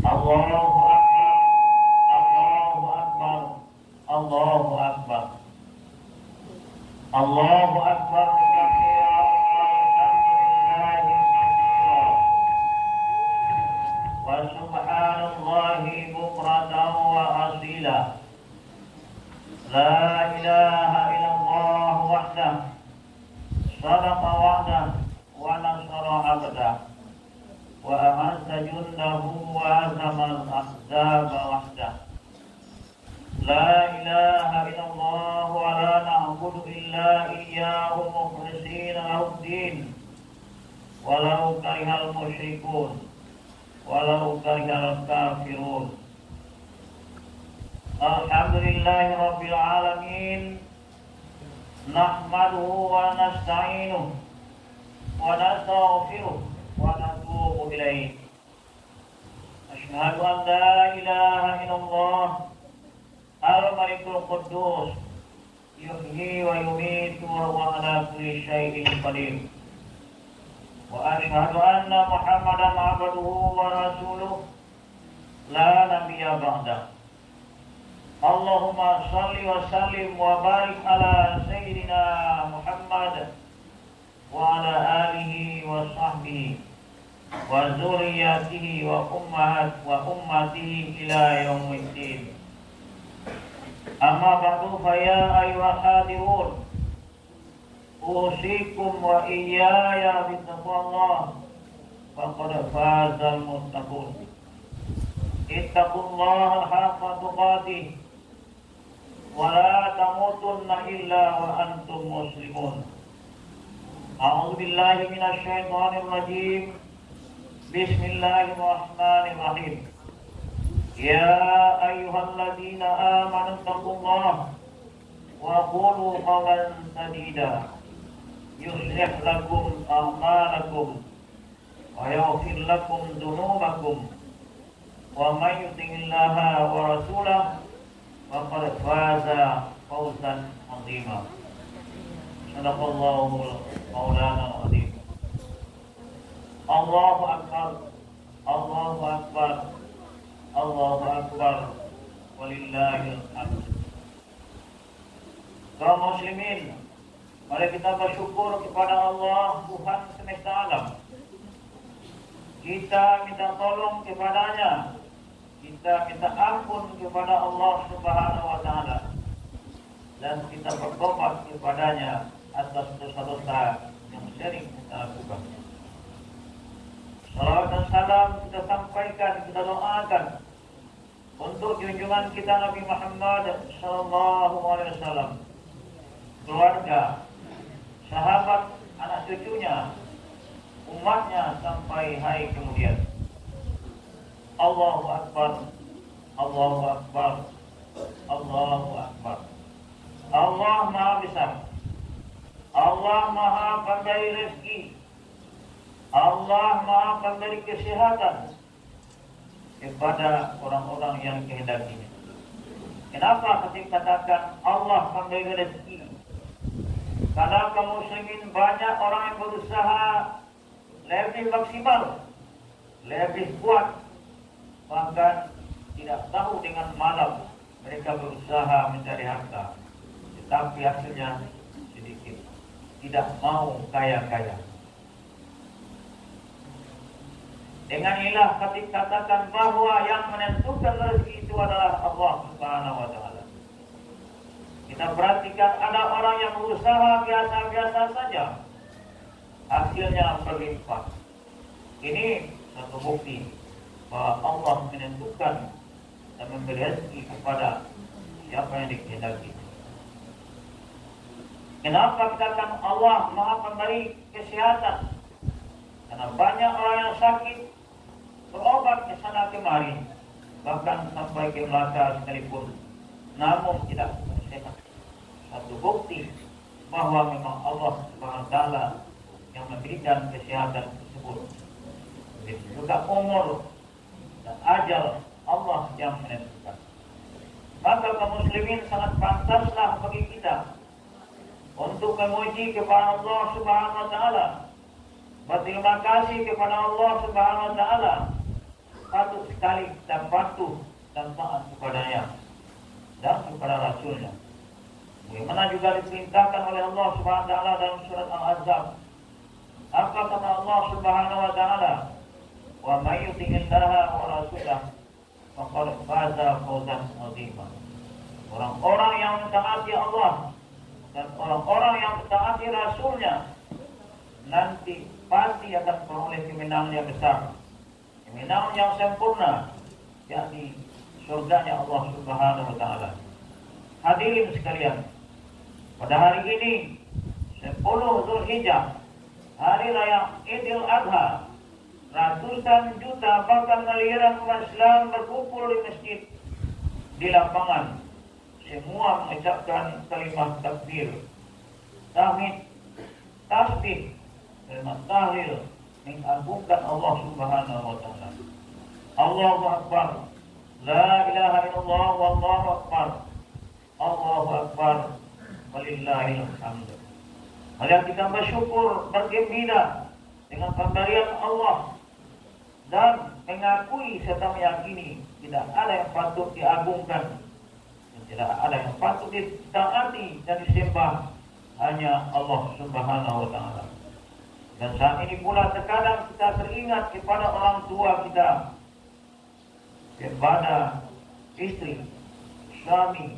Allahu Akbar, Allahu Akbar, Allahu Akbar, Allahu Akbar. Wa subhanallahi bukratan wa asila. La ilaha illallah wahdah, sadaqa wa'dah wa nasara abdah, wa a'azza jundahu wa azama al-ahzaba wahdah. La ilaha illallah wa la na'budu illa iyyahu mukhlishina lahu-d-din walau karihal musyrikun walau karihal kafirun. Alhamdulillahi rabbil alamin, nahmaduhu wa nasta'inuhu wa nastaghfiruh wa natubu ilaih. Asyhadu an la ilaha illallah al-malikul quddus yuhyi wa yumiitu wa huwa ala kulli syai'in qadir. Wa asyhadu anna Muhammadan abduhu wa rasuluh la nabiyya ba'dah. Allahumma salli wa sallim wa barik ala sayyidina Muhammad wa ala alihi wa sahbihi wa zurriyatihi wa ummatihi ila yaumiddin. Amma ba'du, fa ya ayyuhal hadirun, usikum wa iyaya bittaqwallah, faqad fazal muttaqun. Ittaqullaha haqqa tuqatih wa la tamutunna illa wa antum muslimun. A'udzu billahi minasy syaithanir rajim. Bismillahirrahmanirrahim. Ya ayyuhalladzina amanu taqullaha wa qulu qawlan sadida yuslih lakum a'malakum wa yaghfir lakum dhunubakum wa may yuti'illaha wa rasulahu faqad faza fawzan 'azima. Sadaqallahu maulana al-azim. Allahu akbar, Allahu akbar, Allahu akbar, walillahil hamd. Kaum muslimin, mari kita bersyukur kepada Allah, Tuhan semesta alam. Kita minta tolong kepadanya, kita minta ampun kepada Allah Subhanahu wa taala, dan kita bertobat kepadanya atas dosa-dosa yang sering kita lakukan. Salawat dan salam kita sampaikan, kita doakan untuk junjungan kita Nabi Muhammad sallallahu alaihi wasallam, keluarga, sahabat, anak cucunya, umatnya sampai hari kemudian. Allahu akbar, Allahu akbar, Allahu akbar. Allah Maha Besar, Allah Maha Pandai rezeki, Allah Maha Pandai kesehatan kepada orang-orang yang kehendakinya. Kenapa ketika katakan Allah pandai rezeki? Karena kaum muslimin banyak orang yang berusaha lebih maksimal, lebih kuat, bahkan tidak tahu dengan malam mereka berusaha mencari harta, tetapi hasilnya sedikit, tidak mau kaya-kaya. Dengan ilah ketika katakan bahwa yang menentukan rezeki itu adalah Allah Subhanahu wa taala. Kita perhatikan ada orang yang berusaha biasa-biasa saja, hasilnya berlimpah. Ini satu bukti bahwa Allah menentukan dan memberi rezeki kepada siapa yang dikehendaki. Kenapa katakan Allah Maha Pemberi kesehatan? Karena banyak orang yang sakit berobat ke sana kemari, bahkan sampai ke Melaka sekalipun, namun tidak sehat. Satu bukti bahwa memang Allah Subhanahu wa taala yang memberikan kesehatan tersebut. Begitu juga umur dan ajal Allah yang menentukan. Maka kaum muslimin sangat pantaslah bagi kita untuk memuji kepada Allah Subhanahu wa taala, berterima kasih kepada Allah Subhanahu wa taala patut sekali kita patuh dan taat kepadanya dan kepada Rasulnya. Bagaimana juga diperintahkan oleh Allah Subhanahu wa taala dalam surat Al-Ahzab. Apa kata Allah Subhanahu wa taala? Wa may yuti'illaha wa rasulahu faqad faza fawzan 'azima. Orang-orang yang mentaati Allah dan orang-orang yang mentaati Rasulnya nanti pasti akan peroleh kemenangan yang besar, kemenangan yang sempurna, yakni surganya Allah Subhanahu wa taala. Hadirin sekalian, pada hari ini 10 Zulhijjah, hari raya Idul Adha, ratusan juta bahkan miliaran umat Islam berkumpul di masjid, di lapangan. Semua mengucapkan kalimat takbir, tahmid, tasbih, kalimat tahlil, mengagungkan Allah Subhanahu wa taala. Allahu Akbar, la ilaha illallah, wallahu akbar, Allahu akbar, walillahil hamd. Mari kita bersyukur, bergembira dengan pemberian Allah dan mengakui serta meyakini tidak ada yang patut diagungkan, tidak ada yang patut ditaati dan disembah, hanya Allah Subhanahu wa taala. Dan saat ini pula terkadang kita teringat kepada orang tua kita, kepada istri, suami,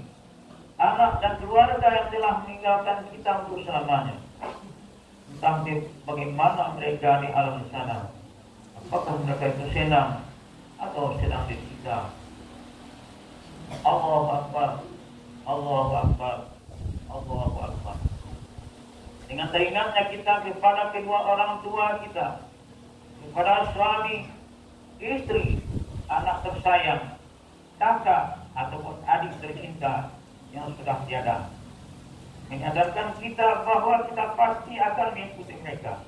anak dan keluarga yang telah meninggalkan kita untuk selamanya. Entah bagaimana mereka di alam sana, apakah mereka itu senang atau sedang disiksa. Allahu Akbar, Allahu Akbar, Allahu Akbar. Dengan teringatnya kita kepada kedua orang tua kita, kepada suami, istri, anak tersayang, kakak ataupun adik tercinta yang sudah tiada, menyadarkan kita bahwa kita pasti akan mengikuti mereka.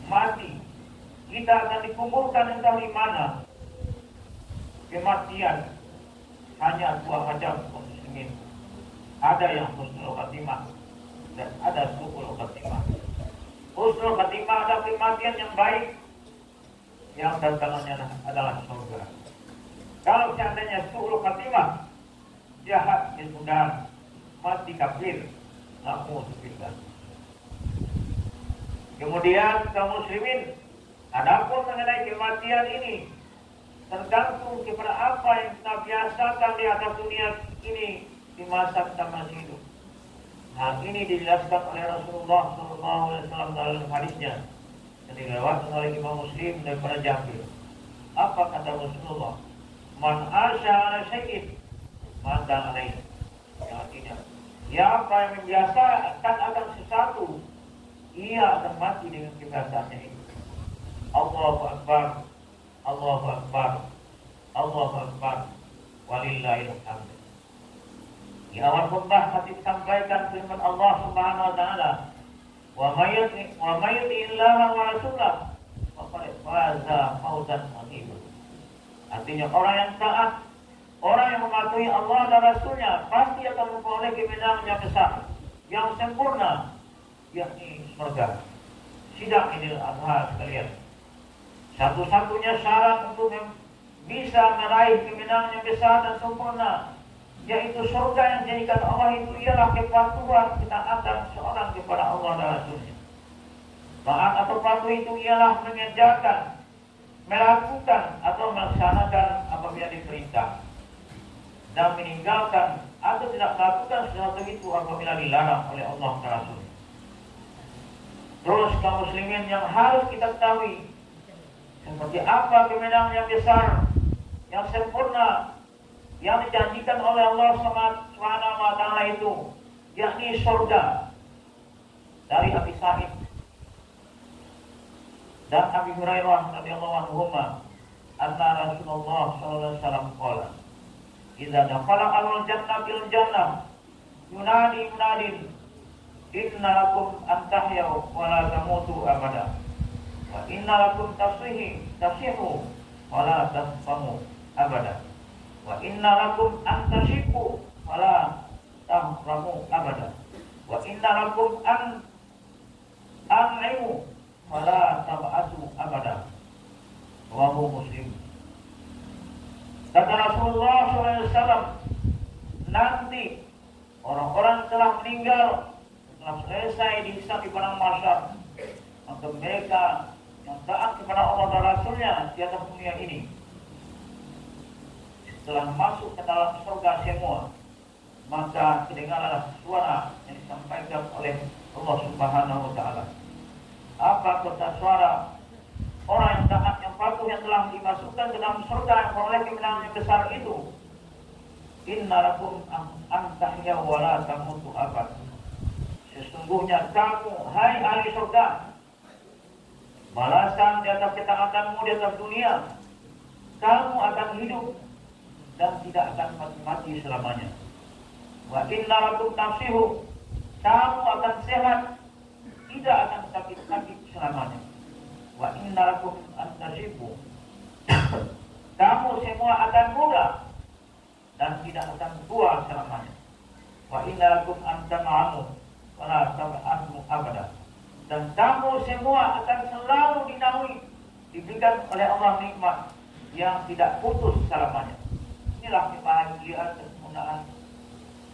Mati, kita akan dikuburkan entah di mana. Kematian hanya dua macam muslimin. Ada yang husnul khatimah dan ada su'ul khatimah. Husnul khatimah adalah kematian yang baik, yang tantangannya adalah surga. Kalau seandainya su'ul khatimah, jahat, ya sudah mati kafir, na'udzubillah. Kemudian kaum muslimin, adapun mengenai kematian ini tergantung kepada apa yang kita biasakan di atas dunia ini di masa kita masih hidup. Hal ini dijelaskan oleh Rasulullah SAW dalam hadisnya yang dilewatkan oleh Imam Muslim daripada Jabir. Apa kata Rasulullah? Man asya ala syai'in mata alaih. Artinya, siapa yang membiasakan akan sesuatu, ia akan mati dengan kebiasaannya itu. Allahu Akbar, Allahu Akbar, Allahu Akbar, walillahil hamd. Di awal khutbah hati sampaikan firman Allah Subhanahu wa taala, wa may yuti'illaha wa rasulahu faqad faza fawzan 'azima. Artinya orang yang taat, orang yang mematuhi Allah dan Rasulnya pasti akan memperoleh kemenangan yang besar, yang sempurna, yakni surga. Sidang Idul Adha sekalian, satu-satunya syarat untuk bisa meraih kemenangan yang besar dan sempurna, yaitu surga yang dijadikan Allah itu ialah kepatuhan ketaatan seorang kepada Allah dan Rasulnya. Taat atau patuh itu ialah mengerjakan, melakukan atau melaksanakan apabila diperintah, dan meninggalkan atau tidak melakukan sesuatu itu apabila dilarang oleh Allah dan Rasulnya. Terus kaum muslimin yang harus kita ketahui, seperti apa kemenangan yang besar, yang sempurna, yang dijanjikan oleh Allah Subhanahu wa taala itu, yakni surga. Dari Abi Sa'id dan Abi Hurairah radhiyallahu anhuma, anna Rasulullah sallallahu alaihi wasallam qala, "Idza dakhala ahlul jannati al-jannah, yunadi munadin, inna lakum an tahyaw wa la tamutu abada. Wa inna lakum tasihu wa la tasfamu abada. Wa inna lakum an tashiku wa la tahramu abada. Wa inna lakum an an'imu wa la tab'asu abada." Rawahu Muslim. Wasallam, nanti orang-orang telah meninggal, telah selesai dihisab di padang mahsyar, maka mereka yang taat kepada Allah dan Rasulnya di atas dunia ini, setelah masuk ke dalam surga semua, maka kedengaranlah suara yang disampaikan oleh Allah Subhanahu wa Ta'ala. Apa kata suara orang yang taat, yang patuh, yang telah dimasukkan ke dalam surga yang memperoleh kemenangan yang besar itu? Inna lakum an tahya wa la tamutu abad. Sesungguhnya kamu, hai ahli surga, balasan di atas ketaatanmu di atas dunia, kamu akan hidup dan tidak akan mati selamanya. Wa inna lakum tafsihu, kamu akan sehat, tidak akan sakit selamanya. Wa inna lakum antasibu, kamu semua akan muda dan tidak akan tua selamanya. Wa inna lakum antama'amu wa la tama'amu abada, dan kamu semua akan selalu dinaungi, diberikan oleh Allah nikmat yang tidak putus selamanya. Inilah kebahagiaan kesempurnaan,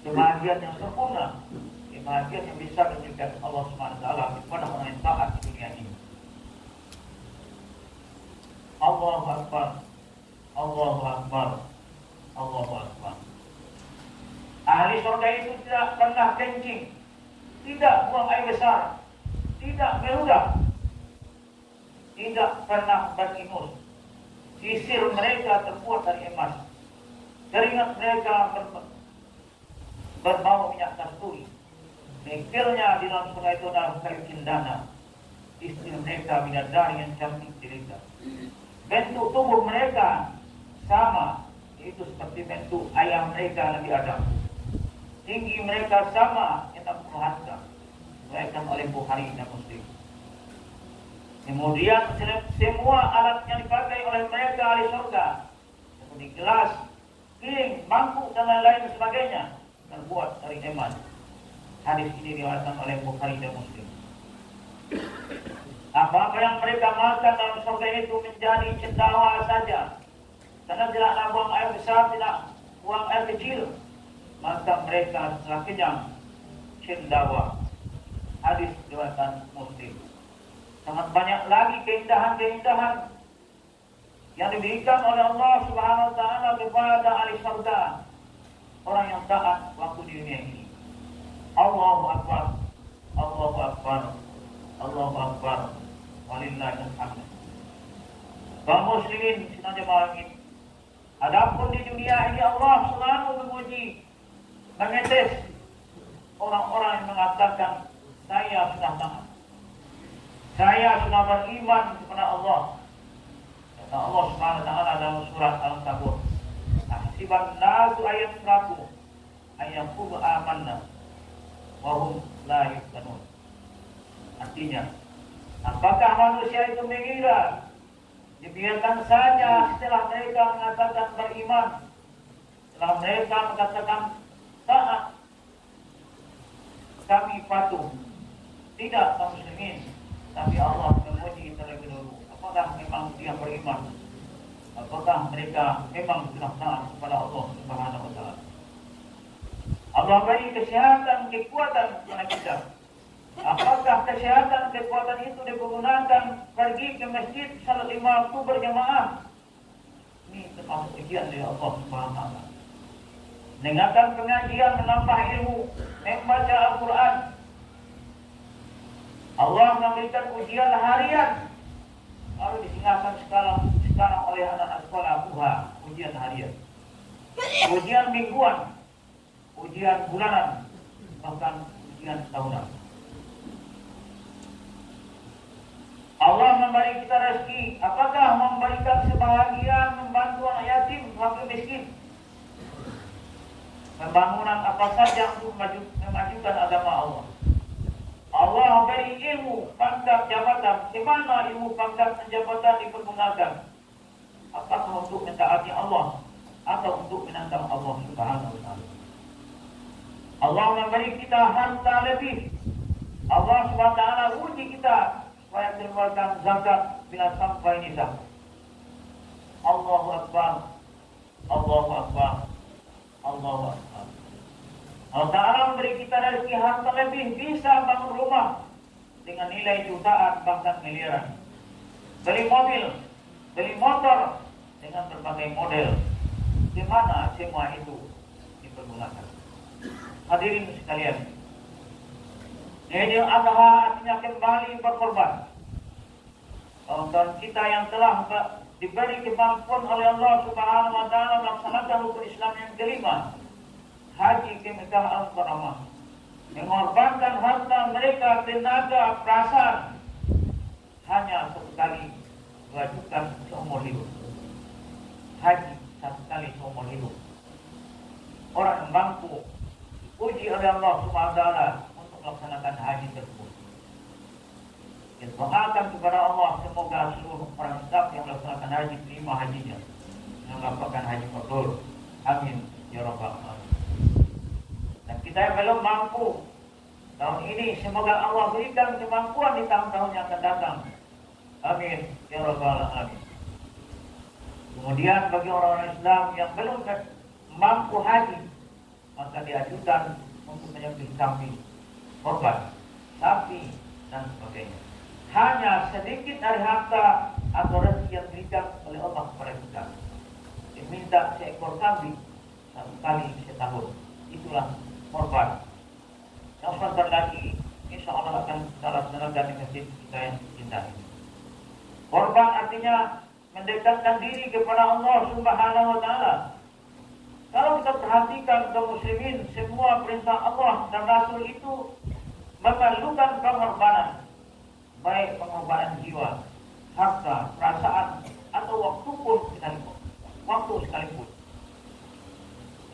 kebahagiaan yang sempurna, kebahagiaan yang bisa diberikan Allah SWT kepada orang yang taat di dunia ini. Allahu Akbar, Allahu Akbar, Allahu Akbar. Ahli surga itu tidak pernah kencing, tidak buang air besar, tidak meludah, tidak pernah beringus. Sisir mereka terbuat dari emas, keringat mereka berbau minyak kasturi. Mikirnya di dalam surga itu adalah kayu cendana. Istri mereka bidadari yang cantik jelita. Bentuk tubuh mereka sama, itu seperti bentuk ayah mereka Nabi Adam. Tinggi mereka sama, kita perhatikan, diriwayatkan oleh Bukhari dan Muslim. Kemudian semua alat yang dipakai oleh mereka ahli surga, seperti gelas, piring, mangkuk dan lain-lain sebagainya, terbuat dari emas. Hadis ini diriwayatkan oleh Bukhari dan Muslim. Apa-apa yang mereka makan dalam surga itu menjadi cendawa saja, karena tidaklah buang air besar, tidak buang air kecil, maka mereka setelah kenyang cendawa. Hadis diriwayatkan Muslim. Sangat banyak lagi keindahan-keindahan yang diberikan oleh Allah Subhanahu wa Ta'ala kepada ahli surga, orang yang taat waktu di dunia ini. Allahu Akbar, Allahu Akbar, Allahu Akbar, walillahil hamd. Kaum muslimin sidang jemaah ini, adapun di dunia ini Allah selalu memuji, mengetes orang-orang yang mengatakan saya sudah taat, saya sudah beriman kepada Allah. Kata Allah Subhanahu wa Ta'ala dalam surat Al-Ankabut, ahsiban nasu ayat 100 ayaqulu amanna wa hum la yuftanun. Artinya, apakah manusia itu mengira dibiarkan saja setelah mereka mengatakan beriman, setelah mereka mengatakan taat, kami patuh? Tidak, kaum muslimin. Tapi Allah memuji terlebih dahulu. Apakah memang dia beriman? Apakah mereka memang sudah taat kepada Allah Subhanahu wa Ta'ala? Allah beri kesehatan, kekuatan kepada kita. Apakah kesehatan, kekuatan itu dipergunakan pergi ke masjid salat 5 waktu berjamaah? Ini termasuk ujian dari Allah Subhanahu wa Ta'ala. Mendengarkan pengajian, menambah ilmu, membaca Al-Quran. Allah memberikan ujian harian, lalu disinggahkan sekarang oleh anak-anak sekolah buha, ujian harian, ujian mingguan, ujian bulanan, bahkan ujian tahunan. Allah memberi kita rezeki. Apakah memberikan sebahagian membantu anak yatim, fakir miskin? Pembangunan apa saja untuk memajukan agama Allah. Allah beri ilmu, pangkat, jabatan. Di mana ilmu, pangkat, dan jabatan dipergunakan? Apakah untuk mentaati Allah atau untuk menantang Allah Subhanahu wa Ta'ala? Allah memberi kita harta lebih. Allah Subhanahu wa Ta'ala uji kita supaya keluarkan zakat bila sampai nisab. Allahu Akbar, Allahu Akbar, Allahu Akbar. Allah Ta'ala memberi kita rezeki harta lebih, bisa bangun rumah dengan nilai jutaan bahkan miliaran. Beli mobil, beli motor dengan berbagai model. Di mana semua itu dipergunakan? Hadirin sekalian, Idul Adha artinya kembali berkorban. Kawan-kawan kita yang telah diberi kemampuan oleh Allah Subhanahu wa Ta'ala melaksanakan rukun Islam yang kelima, haji ke Mekah Al-Mukarramah, mengorbankan harta mereka, tenaga, perasaan, hanya satu kali diwajibkan seumur hidup. Haji satu kali seumur hidup. Orang yang mampu uji oleh Allah Subhanahu wa Ta'ala untuk melaksanakan haji tersebut. Kita doakan kepada Allah semoga seluruh orang Islam yang melaksanakan haji terima hajinya, yang melakukan haji mabrur. Amin ya rabbal alamin. Dan kita yang belum mampu tahun ini, semoga Allah berikan kemampuan di tahun-tahun yang akan datang. Amin ya rabbal alamin. Kemudian bagi orang-orang Islam yang belum mampu haji, maka diajukan untuk menyembelih kambing, korban, sapi dan sebagainya. Hanya sedikit dari harta atau rezeki yang diberikan oleh Allah kepada kita. Diminta seekor kambing satu kali setahun. Itulah korban. Yang sebentar lagi insya Allah akan kita laksanakan di masjid kita yang cintai. Korban artinya mendekatkan diri kepada Allah Subhanahu wa Ta'ala. Kalau kita perhatikan kaum muslimin, semua perintah Allah dan Rasul itu memerlukan pengorbanan, baik pengorbanan jiwa, harta, perasaan, atau waktu pun sekalipun. Waktu sekalipun.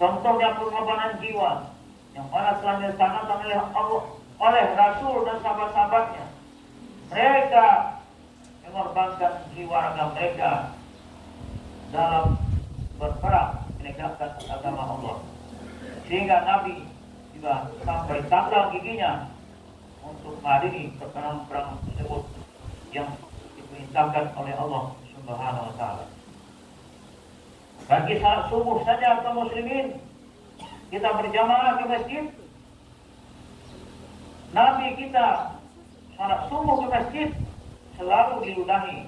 Contohnya pengorbanan jiwa yang mana telah dilaksanakan oleh Allah, oleh Rasul dan sahabat-sahabatnya. Mereka mengorbankan jiwa raga mereka dalam berperang menegakkan agama Allah, sehingga Nabi juga sampai tanggal giginya untuk menghadiri perang tersebut yang diperintahkan oleh Allah Subhanahu wa Ta'ala. Bagi salat subuh saja kaum muslimin, kita berjamaah ke masjid. Nabi kita salat subuh ke masjid selalu diludahi,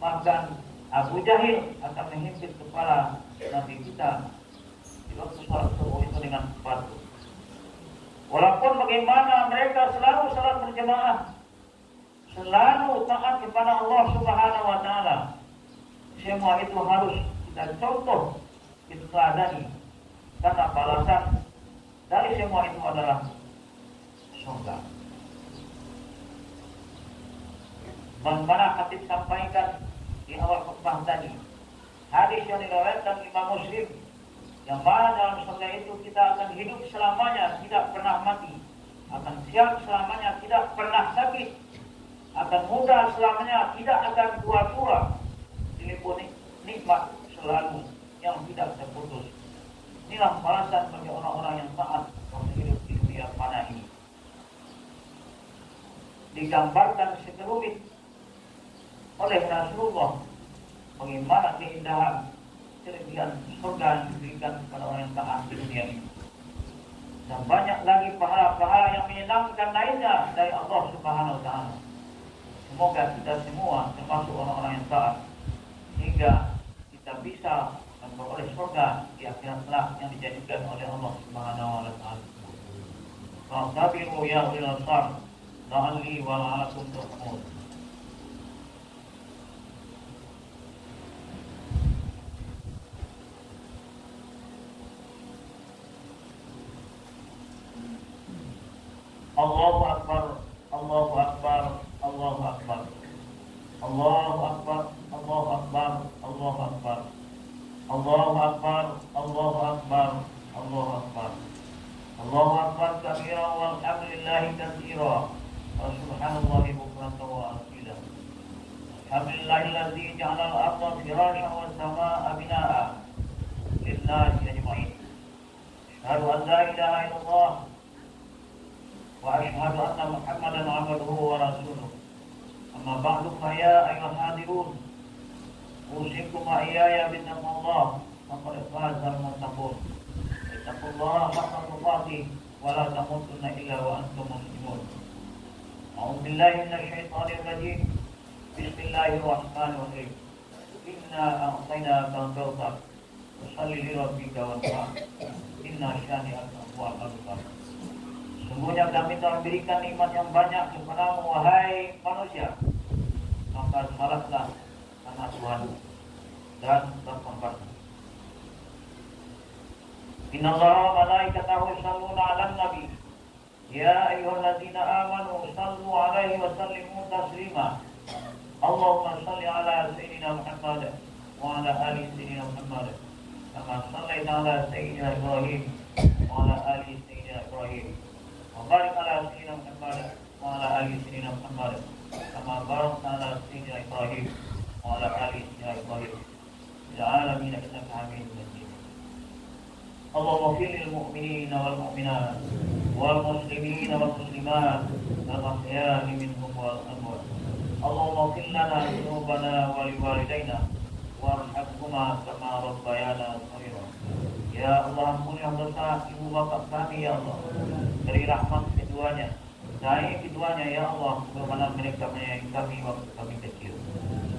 bahkan Abu Jahil akan menghimpit kepala Nabi kita di waktu salat subuh itu dengan batu. Walaupun bagaimana mereka selalu salat berjamaah, selalu taat kepada Allah Subhanahu wa Ta'ala, semua itu harus kita contoh, kita teladani, karena balasan dari semua itu adalah surga. Bagaimana Khatib sampaikan di awal khutbah tadi, hadis yang diriwayatkan Imam Muslim, yang mana dalam surga itu kita akan hidup selamanya, tidak pernah mati, akan siap selamanya, tidak pernah sakit, akan muda selamanya, tidak akan tua-tua, diliputi nikmat selalu yang tidak terputus. Inilah balasan bagi orang-orang yang taat waktu hidup di dunia fana ini. Digambarkan sekelumit oleh Rasulullah bagaimana keindahan kelebihan surga yang diberikan kepada orang yang taat di dunia ini. Dan banyak lagi pahala-pahala yang menyenangkan lainnya dari Allah Subhanahu wa Ta'ala. Semoga kita semua termasuk orang-orang yang taat, sehingga kita bisa memperoleh surga di akhirat kelak yang dijadikan oleh Allah Subhanahu wa Ta'ala. Fa'tabiru ya ulil absar la'alli wa la'alakum turhamun. Allahu Akbar, Allahu Akbar, Allahu Akbar, Allahu Akbar, Allahu Akbar, Allahu Akbar, Allahu Akbar, Allahu Akbar, Allahu Akbar, Allahu Akbar kabira walhamdulillahi katsira wa subhanallahi bukratan wa asila. Alhamdulillahilladzi ja'ala al-ardha firashan was samaa'a binaa'a lin-nasi ajma'in. Asyhadu an la ilaha illallah wa asyhadu anna Muhammadan 'abduhu wa rasuluh. Amma ba'du fa ya ayyuhal hadirun, usikum wa iyaya bittaqwallah faqad faza al-muttaqun. wattaqullaha haqqa tuqatih wa la tamutunna illa wa antum muslimun. A'udzu billahi minasy syaithanir rajim. Bismillahirrahmanirrahim. Inna a'tainaka al-kautsar fashalli li rabbika wanhar. Inna syani'aka huwal abtar. Sungguhnya kami telah memberikan nikmat yang banyak kepadamu wahai manusia, maka salatlah karena Tuhan dan berkorbanlah. Innallaha wa malaikatahu yusholluna 'alan nabi. Ya ayyuhalladzina amanu shallu 'alaihi wa sallimu taslima. Allahumma shalli 'ala sayyidina Muhammad wa 'ala ali sayyidina Muhammad kama shallaita 'ala sayyidina Ibrahim wa 'ala ali sayyidina Ibrahim wa barik 'ala sayyidina Muhammad wa 'ala ali sayyidina Muhammad kama barakta 'ala sayyidina Ibrahim wa 'ala ali sayyidina Ibrahim fil 'alamin innaka Hamidum Majid. Allahumma ighfir lil mu'minina wal mu'minat wal muslimina wal muslimat al ahya'i minhum wal amwat. Allahumma ighfir lana dhunubana wa liwalidayna warhamhuma kama rabbayana shaghira. Ya Allah, ampunilah dosa ibu bapa kami ya Allah. Beri rahmat keduanya, sayang keduanya ya Allah, bagaimana mereka menyayangi kami waktu kami kecil.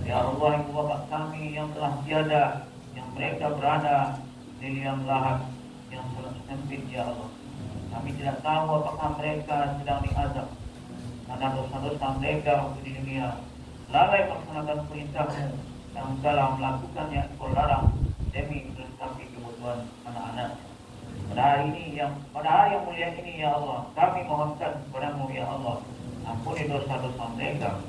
Ya Allah, ibu bapa kami yang telah tiada, yang mereka berada di liang lahat yang sangat sempit ya Allah. Kami tidak tahu apakah mereka sedang diazab karena dosa-dosa mereka waktu di dunia, lalai melaksanakan perintahmu dan dalam melakukan yang Engkau larang demi melengkapi kebutuhan anak-anak. Pada hari yang mulia ini ya Allah, kami mohonkan kepadamu ya Allah, ampuni dosa-dosa mereka,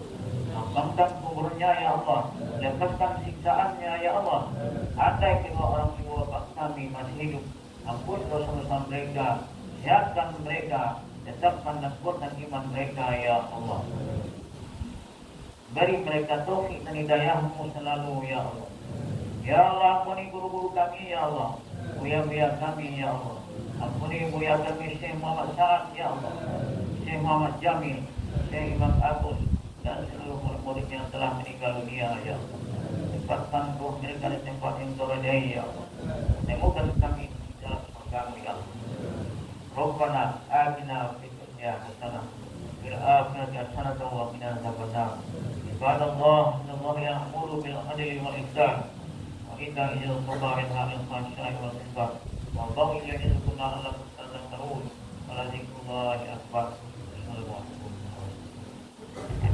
lapangkan kuburnya ya Allah, lepaskan siksaannya ya Allah. Andai kedua orang tua bapak kami masih hidup, ampuni dosa-dosa mereka, sehatkan mereka, tetapkan dan kuatkan iman mereka ya Allah. Beri mereka taufik dan hidayahmu selalu ya Allah. Ya Allah, ampuni guru-guru kami ya Allah, buya-buya kami ya Allah. Ampuni buya kami Syekh Muhammad Sa'ad ya Allah, Syekh Muhammad Jamil, Syekh Imam Agus dan seluruh murid yang telah meninggal dunia ya Allah. Tempatkan ruh mereka di tempat yang terbaik ya Allah. Temukan kami di dalam surgamu ya Allah. Rabbana atina fid dunya hasanah fil akhirati hasanah wa qina adzabannar. Ibadallah, innallaha ya'muru bil adli wal ihsan wa ita'i dzil qurba wa yanha 'anil fahsya'i wal munkar wa baghi ya'idukum la'allakum tadhakkarun. Wa la dzikrullahi akbar. Assalamualaikum warahmatullahi wabarakatuh.